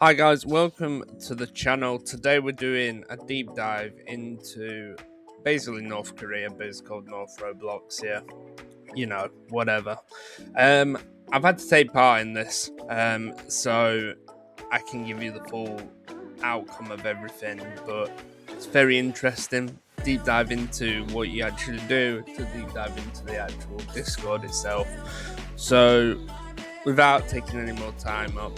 Hi guys, welcome to the channel. Today we're doing a deep dive into basically North Korea, but it's called North Robloxia. You know, whatever. I've had to take part in this, so I can give you the full outcome of everything, but it's very interesting. Deep dive into what you actually do, to deep dive into the actual Discord itself. So, without taking any more time up,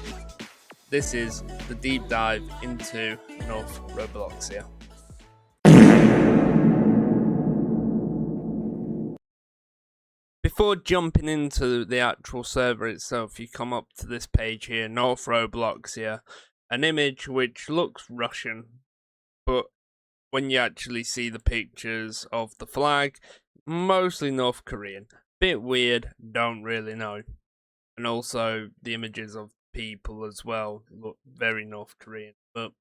this is the deep dive into North Robloxia. Before jumping into the actual server itself, you come up to this page here, North Robloxia, an image which looks Russian, but when you actually see the pictures of the flag, mostly North Korean. Bit weird, don't really know. And also the images of people as well look very North Korean, but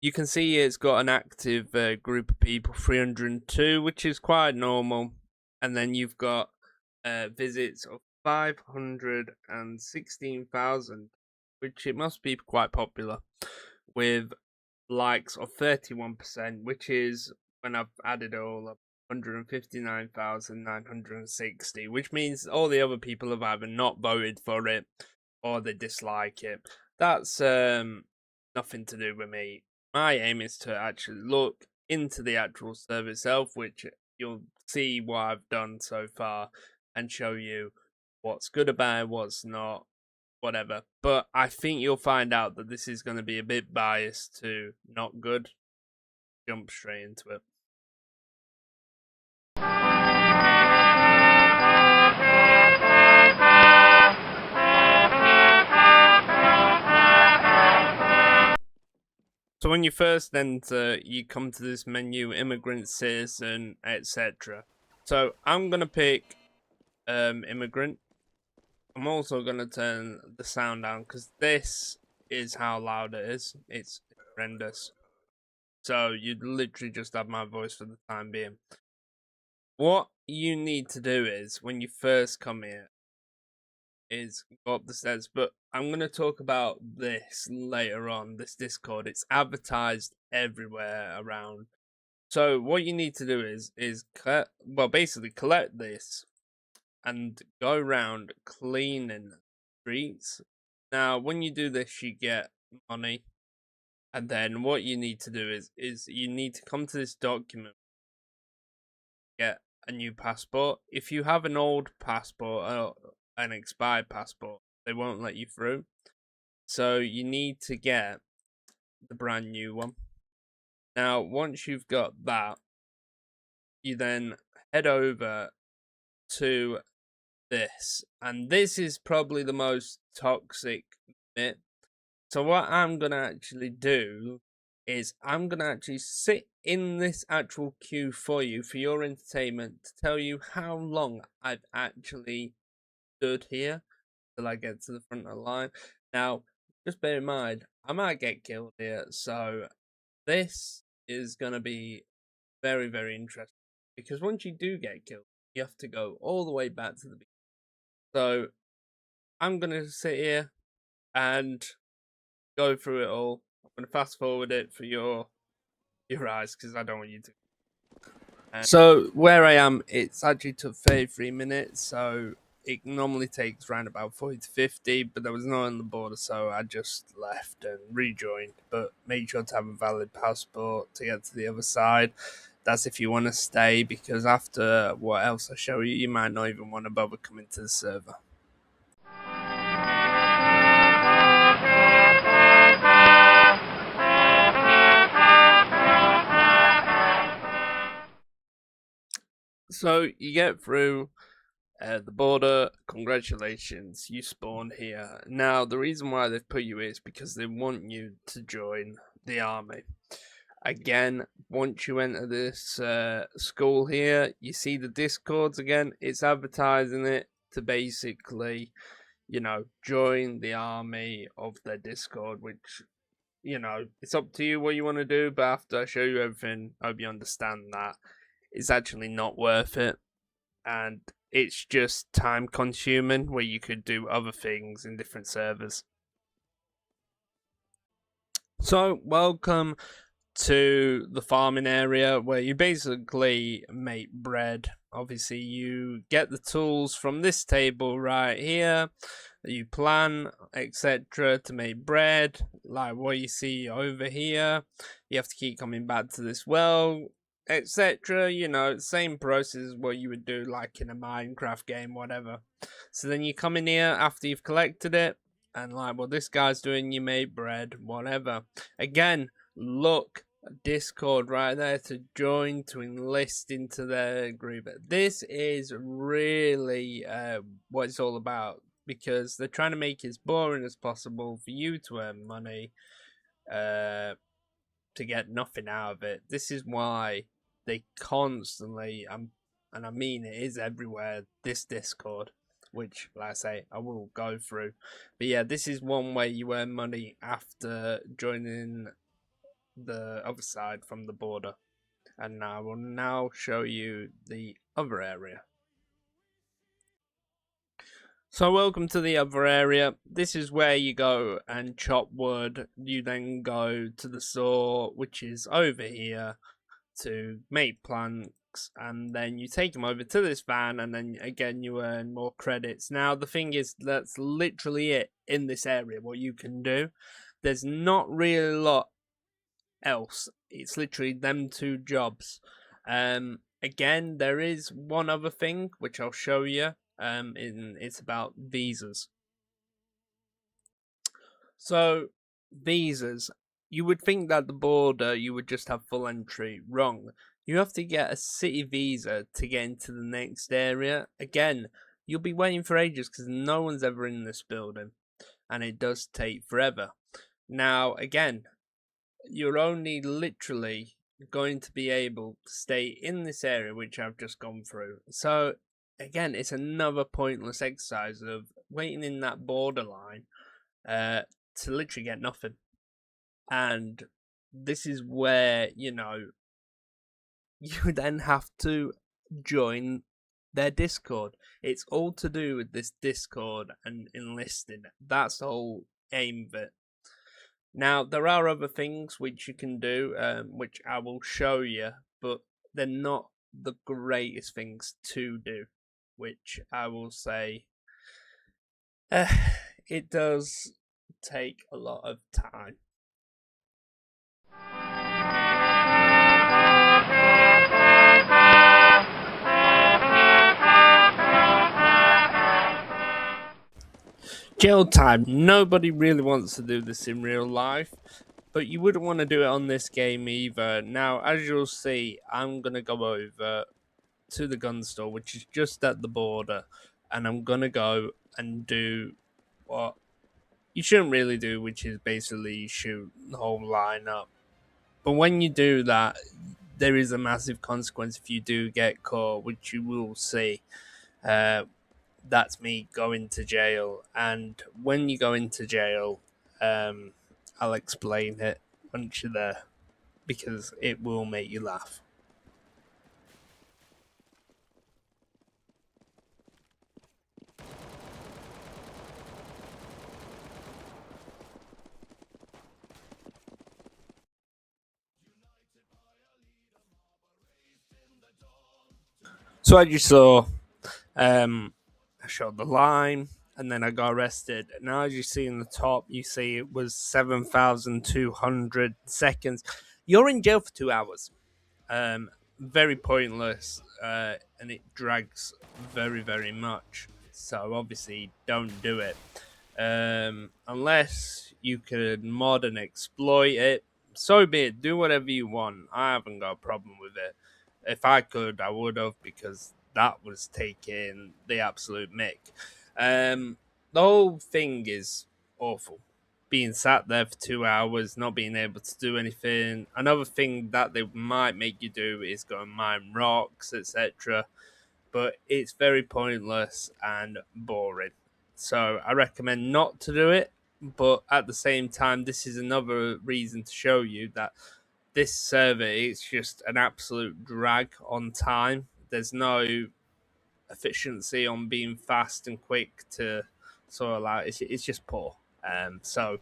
you can see it's got an active group of people, 302, which is quite normal. And then you've got visits of 516,000, which it must be quite popular, with likes of 31%, which is, when I've added it all up, 159,960, which means all the other people have either not voted for it or they dislike it. That's nothing to do with me. My aim is to actually look into the actual server itself, which you'll see what I've done so far, and show you what's good about it, what's not, whatever. But I think you'll find out that this is going to be a bit biased to not good. Jump straight into it. So when you first enter, you come to this menu, immigrant, citizen, etc. So I'm gonna pick immigrant. I'm also gonna turn the sound down because this is how loud it is. It's horrendous. So you'd literally just have my voice for the time being. What you need to do is, when you first come here, is go up the stairs, but I'm going to talk about this later on, this Discord. It's advertised everywhere around. So what you need to do is basically collect this and go around cleaning streets. Now, when you do this, you get money, and then what you need to do is you need to come to this document, get a new passport. If you have an old passport or an expired passport, they won't let you through. So you need to get the brand new one. Now, once you've got that, you then head over to this. And this is probably the most toxic bit. So what I'm going to actually do is I'm going to actually sit in this actual queue for you, for your entertainment, to tell you how long I've actually stood here till I get to the front of the line. Now, just bear in mind, I might get killed here, so this is going to be very, very interesting. Because once you do get killed, you have to go all the way back to the beginning. So, I'm going to sit here and go through it all. I'm going to fast forward it for your eyes, because I don't want you to. So, where I am, it's actually took 33 minutes, so it normally takes around about 40 to 50, but there was no on the border, so I just left and rejoined. But make sure to have a valid passport to get to the other side. That's if you want to stay, because after what else I show you, you might not even want to bother coming to the server. So you get through the border. Congratulations, you spawned here. Now, the reason why they've put you here is because they want you to join the army. Again, once you enter this school here, you see the Discords again. It's advertising it to basically, join the army of their Discord, which, it's up to you what you want to do. But after I show you everything, I hope you understand that it's actually not worth it. And it's just time consuming, where you could do other things in different servers. So, welcome to the farming area where you basically make bread. Obviously, you get the tools from this table right here. You plan, etc., to make bread, like what you see over here. You have to keep coming back to this well, etc. You know, same process as what you would do like in a Minecraft game, whatever. So then you come in here after you've collected it, and like what this guy's doing, you make bread, whatever. Again, look, Discord right there to join, to enlist into their group. This is really what it's all about, because they're trying to make it as boring as possible for you to earn money, to get nothing out of it. This is why they constantly, and I mean it is everywhere, this Discord, which, like I say, I will go through. But yeah, this is one way you earn money after joining the other side from the border. And I will now show you the other area. So welcome to the other area. This is where you go and chop wood. You then go to the saw, which is over here, to make planks, and then you take them over to this van, and then again you earn more credits. Now the thing is, that's literally it in this area, what you can do. There's not really a lot else. It's literally them two jobs. Again, there is one other thing which I'll show you. It's about visas. So visas, you would think that the border you would just have full entry. Wrong. You have to get a city visa to get into the next area. Again, you'll be waiting for ages because no one's ever in this building, and it does take forever. Now, again, you're only literally going to be able to stay in this area which I've just gone through. So again, it's another pointless exercise of waiting in that borderline to literally get nothing. And this is where, you then have to join their Discord. It's all to do with this Discord and enlisting. That's the whole aim of it. Now, there are other things which you can do, which I will show you, but they're not the greatest things to do, which I will say it does take a lot of time. Jail time. Nobody really wants to do this in real life, but you wouldn't want to do it on this game either. Now, as you'll see, I'm going to go over to the gun store, which is just at the border, and I'm going to go and do what you shouldn't really do, which is basically shoot the whole line up. But when you do that, there is a massive consequence if you do get caught, which you will see. That's me going to jail. And when you go into jail, I'll explain it once you're there, because it will make you laugh. So as you saw, I showed the line, and then I got arrested. Now, as you see in the top, you see it was 7,200 seconds. You're in jail for 2 hours. Very pointless, and it drags very, very much. So obviously, don't do it. Unless you could mod and exploit it, so be it. Do whatever you want. I haven't got a problem with it. If I could, I would have, because that was taking the absolute mick. The whole thing is awful. Being sat there for 2 hours, not being able to do anything. Another thing that they might make you do is go and mine rocks, etc. But it's very pointless and boring. So I recommend not to do it. But at the same time, this is another reason to show you that this server is just an absolute drag on time. There's no efficiency on being fast and quick to sort of like, it's just poor. So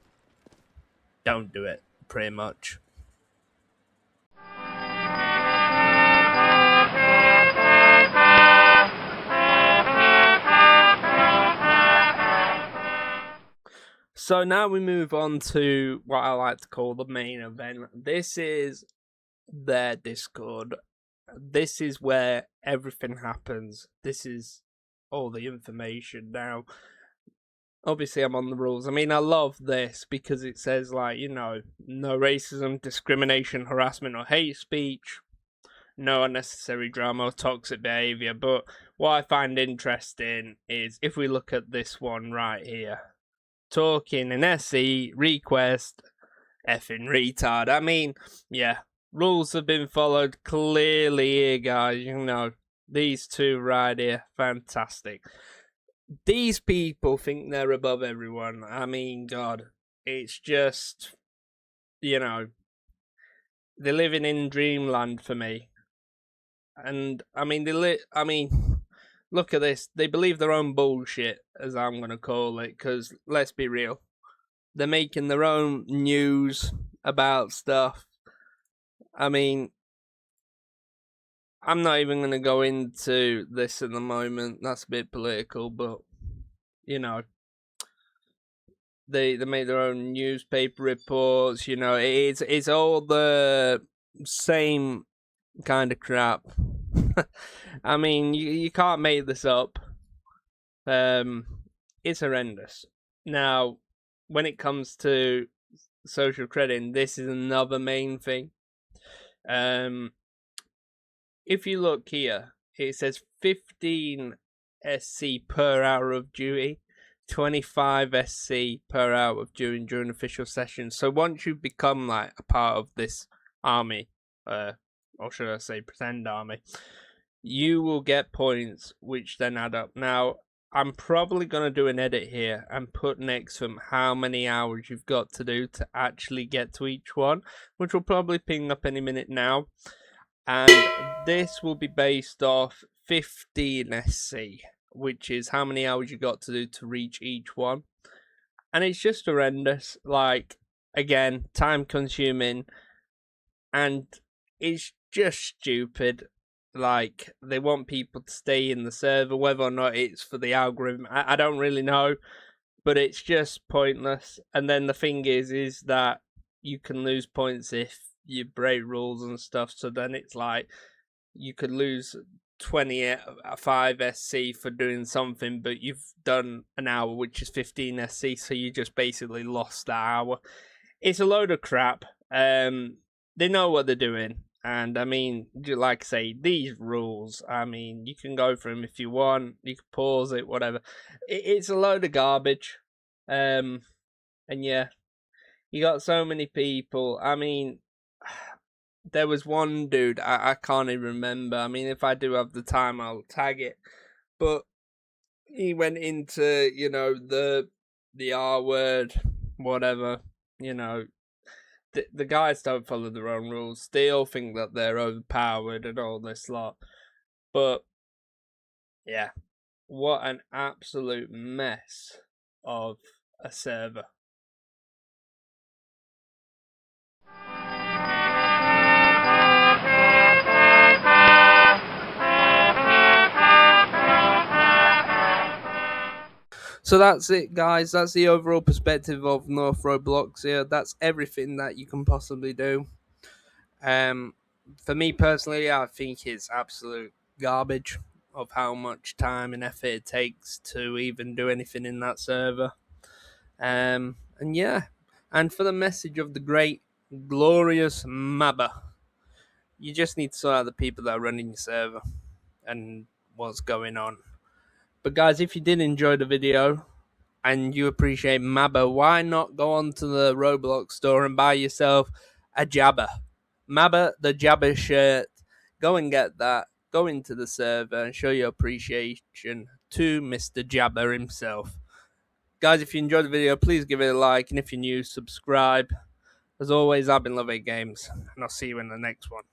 don't do it. pretty much. So now we move on to what I like to call the main event. This is their Discord. This is where everything happens. This is all the information. Now, obviously, I'm on the rules. I mean, I love this because it says, like, you know, no racism, discrimination, harassment, or hate speech, no unnecessary drama or toxic behavior. But what I find interesting is if we look at this one right here. Talking an SE request effing retard. I mean, yeah, rules have been followed clearly here, guys. You know, these two right here, fantastic. These people think they're above everyone. I mean, God, it's just, you know, they're living in dreamland for me. And I mean, look at this. They believe their own bullshit, as I'm gonna call it. Because let's be real, they're making their own news about stuff. I mean, I'm not even gonna go into this at the moment. That's a bit political, but you know, they make their own newspaper reports. You know, it's all the same kind of crap. I mean, you can't make this up. It's horrendous. Now, when it comes to social credit, this is another main thing. If you look here, it says 15 SC per hour of duty, 25 SC per hour of during official sessions. So once you become like a part of this army, or should I say pretend army, you will get points which then add up. Now, I'm probably going to do an edit here and put next to them how many hours you've got to do to actually get to each one, which will probably ping up any minute now. And this will be based off 15 SC, which is how many hours you got to do to reach each one. And it's just horrendous. Like, again, time consuming, and it's just stupid. Like, they want people to stay in the server, whether or not it's for the algorithm, I don't really know, but it's just pointless. And then the thing is that you can lose points if you break rules and stuff, so then it's like you could lose 25 SC for doing something, but you've done an hour, which is 15 SC, so you just basically lost that hour. It's a load of crap. They know what they're doing. And I mean, like I say, these rules, I mean, you can go for them if you want, you can pause it, whatever. It's a load of garbage. And yeah, you got so many people. I mean, there was one dude, I can't even remember. I mean, if I do have the time, I'll tag it. But he went into, you know, the R word, whatever, you know. The guys don't follow their own rules. They all think that they're overpowered and all this lot. But, yeah, what an absolute mess of a server. So that's it, guys. That's the overall perspective of North Robloxia. That's everything that you can possibly do. For me personally, I think it's absolute garbage of how much time and effort it takes to even do anything in that server. And yeah, and for the message of the great, glorious Mabba, you just need to sort out the people that are running your server and what's going on. But guys, if you did enjoy the video and you appreciate Mabba, why not go on to the Roblox store and buy yourself a Jabba? Mabba the Jabba shirt. Go and get that. Go into the server and show your appreciation to Mr. Jabba himself. Guys, if you enjoyed the video, please give it a like. And if you're new, subscribe. As always, I've been Love 8 Games. And I'll see you in the next one.